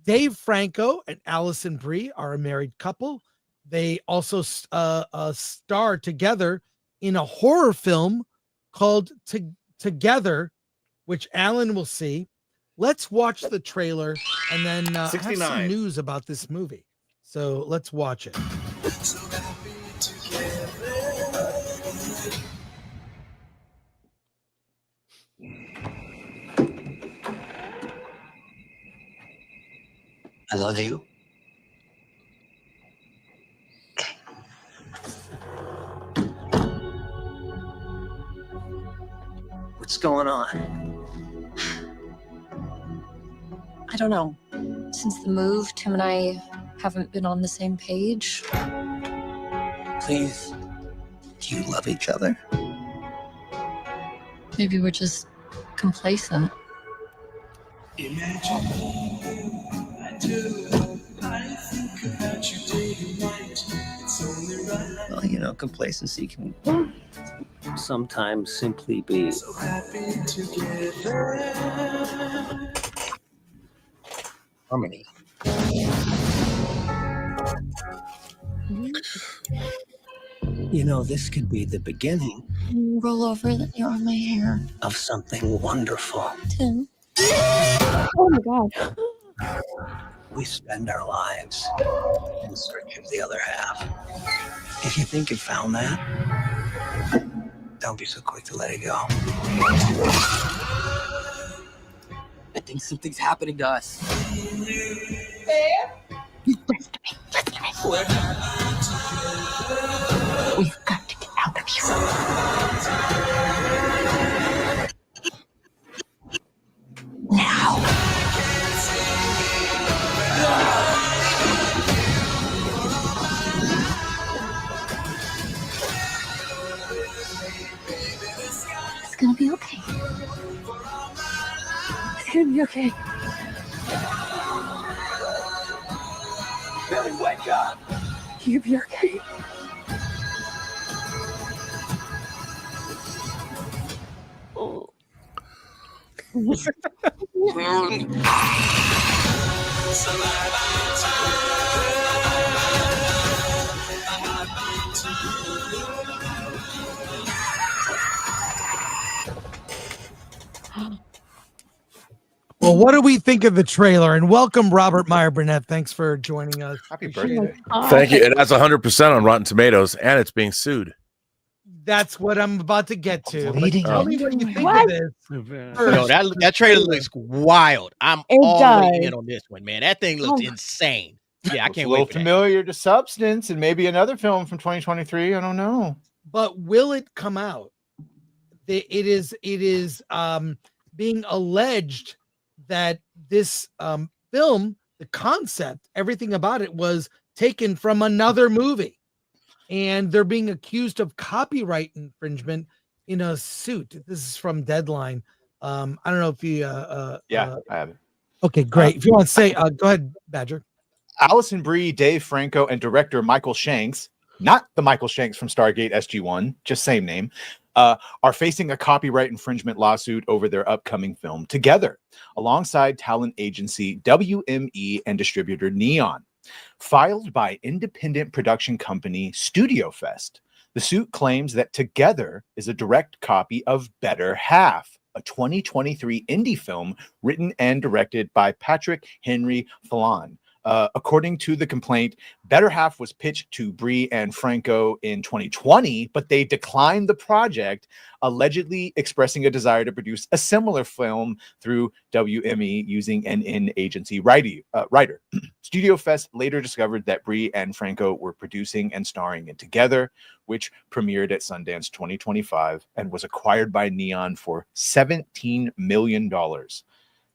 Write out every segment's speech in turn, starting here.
Dave Franco and Alison Brie are a married couple. They also star together in a horror film called Together, which Alan will see. Let's watch the trailer and then have some news about this movie. So let's watch it. I love you. What's going on? I don't know. Since the move, Tim and I haven't been on the same page. Please, do you love each other? Maybe we're just complacent. Imagine I do. I think about you day and night. It's only right. Well, you know, complacency can sometimes simply be So happy together. harmony. You know, this could be the beginning Roll over, let me on my hair. of something wonderful. Tim. Oh my God. We spend our lives in search of the other half. If you think you found that, don't be so quick to let it go. I think something's happening to us. Listen to me. We've got to get out of here. Now. It's gonna be okay. It's gonna be okay. Billy, wake up! You'll be okay. Oh. Well, what do we think of the trailer? And welcome, Robert Meyer Burnett. Thanks for joining us. Happy Appreciate birthday. it. Thank you. It has 100% on Rotten Tomatoes, and it's being sued. That's what I'm about to get to. But Leading tell up. me what you think What? of this. Yo, that trailer looks wild. I'm It all the way does. in on this one, man. That thing looks Oh. insane. Yeah, I Looks can't a little wait for that. familiar to Substance and maybe another film from 2023. I don't know. But will it come out? It is being alleged that this film, the concept, everything about it was taken from another movie, and they're being accused of copyright infringement in a suit. This is from Deadline. I don't know if you Yeah, I have it. okay, great. If you want to say go ahead, Badger. Alison Brie, Dave Franco, and director Michael Shanks, not the Michael Shanks from Stargate SG-1, just same name, are facing a copyright infringement lawsuit over their upcoming film Together, alongside talent agency WME and distributor Neon. Filed by independent production company Studio Fest, the suit claims that Together is a direct copy of Better Half, a 2023 indie film written and directed by Patrick Henry Fallon. According to the complaint, Better Half was pitched to Brie and Franco in 2020, but they declined the project, allegedly expressing a desire to produce a similar film through WME using an in-agency writer. Studio Fest later discovered that Brie and Franco were producing and starring in Together, which premiered at Sundance 2025 and was acquired by Neon for $17 million.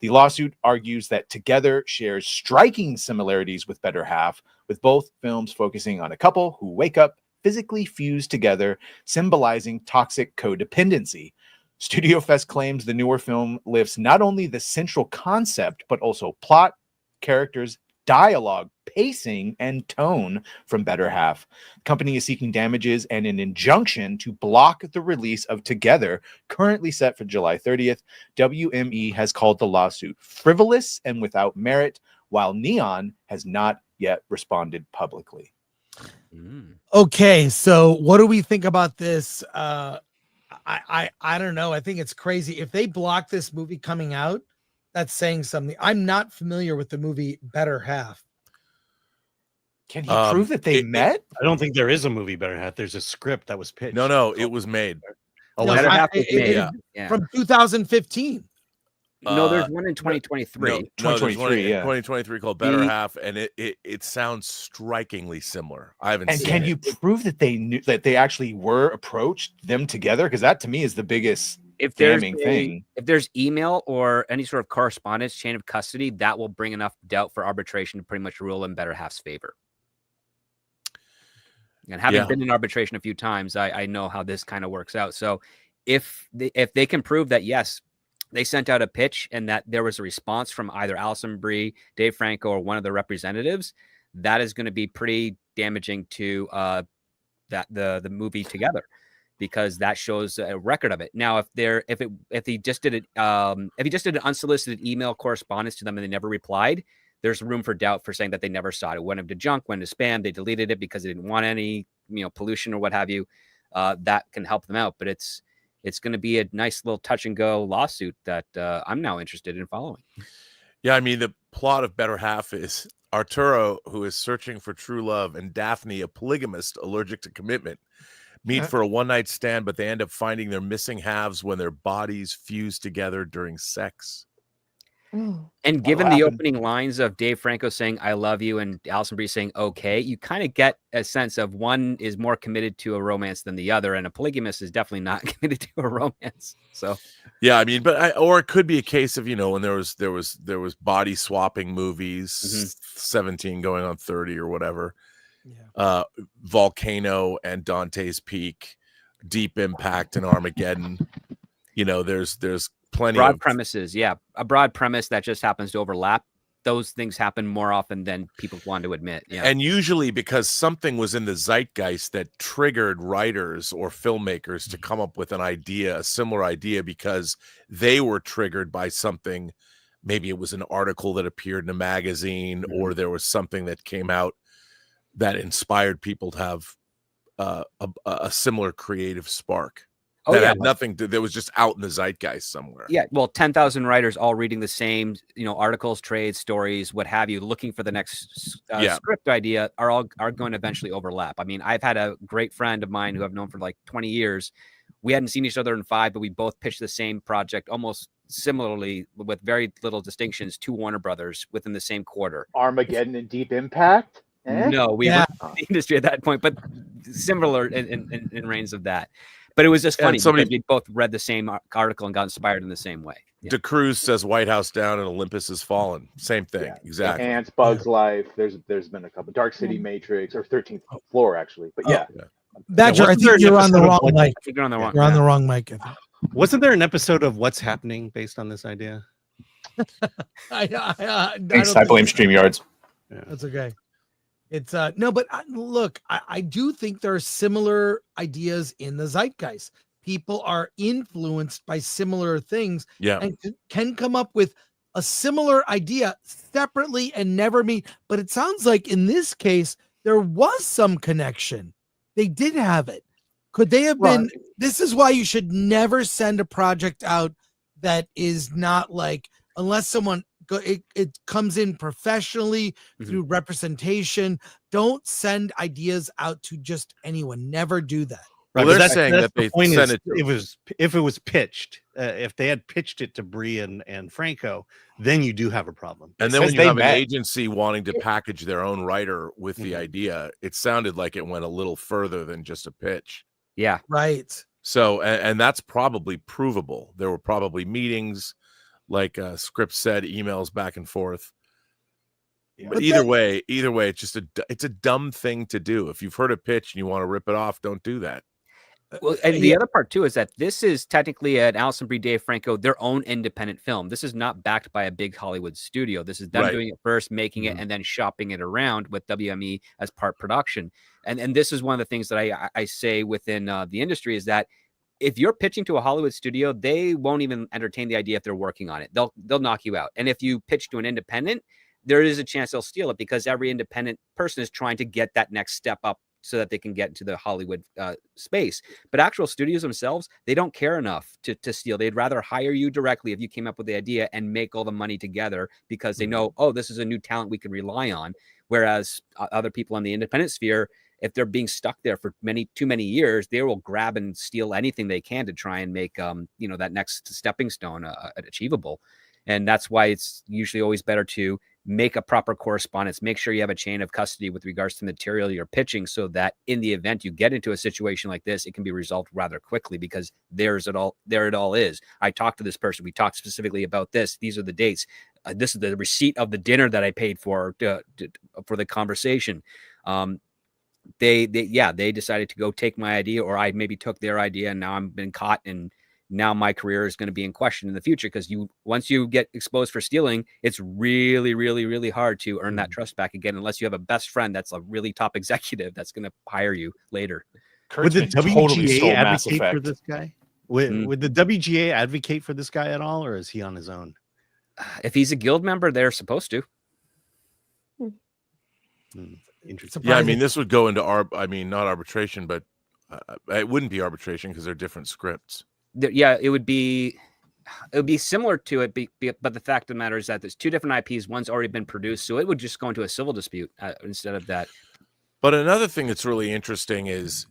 The lawsuit argues that Together shares striking similarities with Better Half, with both films focusing on a couple who wake up physically fused together, symbolizing toxic codependency. Studio Fest claims the newer film lifts not only the central concept, but also plot, characters, dialogue, pacing, and tone from Better Half. The company is seeking damages and an injunction to block the release of Together, currently set for July 30th. WME has called the lawsuit frivolous and without merit, while Neon has not yet responded publicly. Okay, so what do we think about this? I don't know. I think it's crazy. If they block this movie coming out, that's saying something. I'm not familiar with the movie Better Half. Can he prove that they met? I don't think there is a movie Better Half. There's a script that was pitched. No, it was made. Oh, No, was Better it? Half was made. Yeah. From 2015. No, there's one in 2023. No, there's one 2023, in yeah. 2023 called Better Half, and it sounds strikingly similar. I haven't And seen can it. you prove that they knew that they actually were approached them together? Because that to me is the biggest If there's damning thing. if there's email or any sort of correspondence, chain of custody, that will bring enough doubt for arbitration to pretty much rule in Better Half's favor. And having been in arbitration a few times, I know how this kind of works out. So if they can prove that, yes, they sent out a pitch and that there was a response from either ALISON, BRIE, Dave Franco, or one of the representatives, that is going to be pretty damaging to that the movie together, because that shows a record of it. Now, if he just did it, if he just did an unsolicited email correspondence to them and they never replied, there's room for doubt for saying that they never saw it. It went into junk, went into spam. They deleted it because they didn't want any, pollution or what have you. That can help them out, but it's going to be a nice little touch and go lawsuit that I'm now interested in following. Yeah, I mean, the plot of Better Half is Arturo, who is searching for true love, and Daphne, a polygamist allergic to commitment, meet for a one-night stand, but they end up finding their missing halves when their bodies fuse together during sex. And given the opening lines of Dave Franco saying "I love you" and ALISON BRIE saying "okay," you kind of get a sense of one is more committed to a romance than the other, and a polygamist is definitely not committed to a romance. So, yeah, I mean, or it could be a case of when there was body swapping movies, 17 going on 30 or whatever. Yeah. Volcano and Dante's Peak, Deep Impact and Armageddon. There's plenty broad of premises. Yeah, a broad premise that just happens to overlap. Those things happen more often than people want to admit. Yeah, and usually because something was in the zeitgeist that triggered writers or filmmakers to come up with a similar idea, because they were triggered by something. Maybe it was an article that appeared in a magazine, or there was something that came out that inspired people to have a similar creative spark. That had nothing to. That was just out in the zeitgeist somewhere. Yeah, well, 10,000 writers all reading the same, articles, trades, stories, what have you, looking for the next script idea are going to eventually overlap. I mean, I've had a great friend of mine who I've known for like 20 years. We hadn't seen each other in 5, but we both pitched the same project almost similarly with very little distinctions to Warner Brothers within the same quarter. Armageddon and Deep Impact. No, we were in the industry at that point, but similar in reigns of that. But it was just funny because we both read the same article and got inspired in the same way. Yeah. DeCruz says White House down and Olympus has fallen. Same thing. Yeah. Exactly. Ants, Bugs Life. There's been a couple. Dark City Matrix, or 13th Floor, actually. But Badger, I think you're on the wrong mic. You're on the wrong. You're on the wrong mic. Wasn't there an episode of What's Happening based on this idea? I blame StreamYards. Yeah. That's okay. It's no, but look, I do think there are similar ideas in the zeitgeist. People are influenced by similar things, and can come up with a similar idea separately and never meet. But it sounds like in this case there was some connection. They did have it. Could they have been? This is why you should never send a project out that is not like, unless someone. It comes in professionally through representation. Don't send ideas out to just anyone. Never do that. Right, well, they're saying that they sent it. If it was pitched, if they had pitched it to BRIE and Franco, then you do have a problem. And then when you have an agency wanting to package their own writer with the idea, it sounded like it went a little further than just a pitch. Yeah, right. So, and that's probably provable. There were probably meetings. Like Script said, emails back and forth. Yeah. But either way, it's just a dumb thing to do. If you've heard a pitch and you want to rip it off, don't do that. Well, and the other part too is that this is technically an ALISON BRIE, Dave Franco, their own independent film. This is not backed by a big Hollywood studio. This is them doing it first, making it, and then shopping it around with WME as part production. And this is one of the things that I say within the industry is that if you're pitching to a Hollywood studio, they won't even entertain the idea if they're working on it. They'll knock you out. And if you pitch to an independent, there is a chance they'll steal it because every independent person is trying to get that next step up so that they can get into the Hollywood space. But actual studios themselves, they don't care enough to steal. They'd rather hire you directly if you came up with the idea and make all the money together because they know, oh, this is a new talent we can rely on. Whereas other people in the independent sphere, if they're being stuck there for too many years, they will grab and steal anything they can to try and make that next stepping stone achievable. And that's why it's usually always better to make a proper correspondence, make sure you have a chain of custody with regards to material you're pitching, so that in the event you get into a situation like this, it can be resolved rather quickly because there it all is. I talked to this person. We talked specifically about this. These are the dates. This is the receipt of the dinner that I paid for the conversation. They decided to go take my idea, or I maybe took their idea, and now I'm been caught, and now my career is going to be in question in the future because once you get exposed for stealing, it's really, really, really hard to earn that trust back again, unless you have a best friend that's a really top executive that's going to hire you later. Would the Kurtzman WGA totally stole Mass advocate for Effect. this guy? Would the WGA advocate for this guy at all, or is he on his own? If he's a guild member, they're supposed to. Interesting. Yeah, I mean, this would go into not arbitration, but it wouldn't be arbitration because they're different scripts. Yeah, it would be similar to it, but the fact of the matter is that there's two different IPs. One's already been produced, so it would just go into a civil dispute instead of that. But another thing that's really interesting is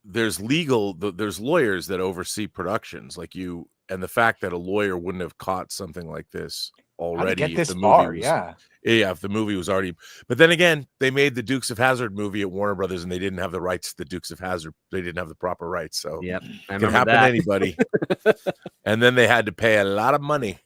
there's lawyers that oversee productions like you, and the fact that a lawyer wouldn't have caught something like this already. How to get this if the far, movie was, yeah. if the movie was already. But then again, they made the Dukes of Hazzard movie at Warner Brothers, and they didn't have the rights to the Dukes of Hazzard. They didn't have the proper rights, so yep, it can happen to anybody. And then they had to pay a lot of money.